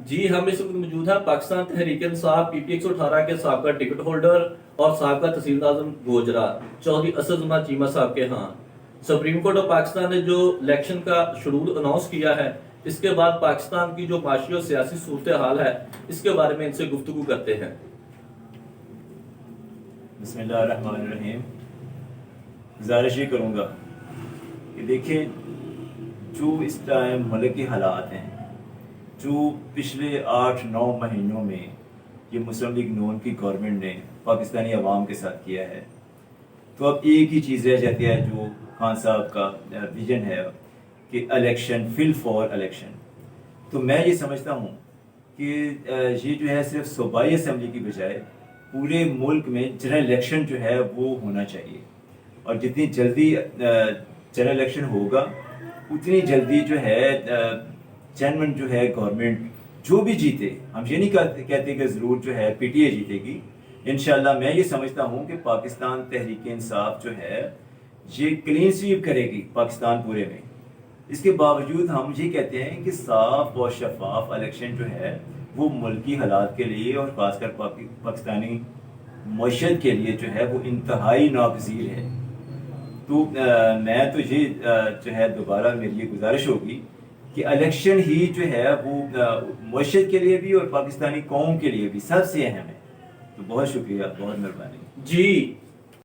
جی ہم اس وقت موجود ہیں پاکستان تحریک انصاف پی پی 118 کے سابقہ ٹکٹ ہولڈر اور سابقہ تحصیل اعظم گوجرا چودھری اسد زمان چیمہ صاحب کے ہاں۔ سپریم کورٹ آف پاکستان نے جو الیکشن کا شیڈول اناؤنس کیا ہے، اس کے بعد پاکستان کی جو معاشی اور سیاسی صورتحال ہے، اس کے بارے میں ان سے گفتگو کرتے ہیں۔ بسم اللہ الرحمن الرحیم۔ گزارش یہ کروں گا کہ دیکھیں جو اس ٹائم ملک کے حالات ہیں، جو پچھلے 8-9 مہینوں میں یہ مسلم لیگ نون کی گورنمنٹ نے پاکستانی عوام کے ساتھ کیا ہے، تو اب ایک ہی چیز رہ جاتی ہے جو خان صاحب کا ویژن ہے کہ الیکشن فل فار الیکشن۔ تو میں یہ سمجھتا ہوں کہ یہ جو ہے صرف صوبائی اسمبلی کی بجائے پورے ملک میں جنرل الیکشن جو ہے وہ ہونا چاہیے، اور جتنی جلدی جنرل الیکشن ہوگا اتنی جلدی جو ہے جنرل جو ہے گورنمنٹ جو بھی جیتے، ہم یہ نہیں کہتے کہ ضرور جو ہے پی ٹی اے جیتے گی، انشاءاللہ میں یہ سمجھتا ہوں کہ پاکستان تحریک انصاف جو ہے یہ کلین سویپ کرے گی پاکستان پورے میں۔ اس کے باوجود ہم یہ کہتے ہیں کہ صاف اور شفاف الیکشن جو ہے وہ ملکی حالات کے لیے اور خاص کر پاکستانی معیشت کے لیے جو ہے وہ انتہائی ناگزیر ہے۔ تو میں تو یہ جو ہے دوبارہ میری یہ گزارش ہوگی کہ الیکشن ہی جو ہے وہ معیشت کے لیے بھی اور پاکستانی قوم کے لیے بھی سب سے اہم ہے۔ تو بہت شکریہ، بہت مہربانی۔ جی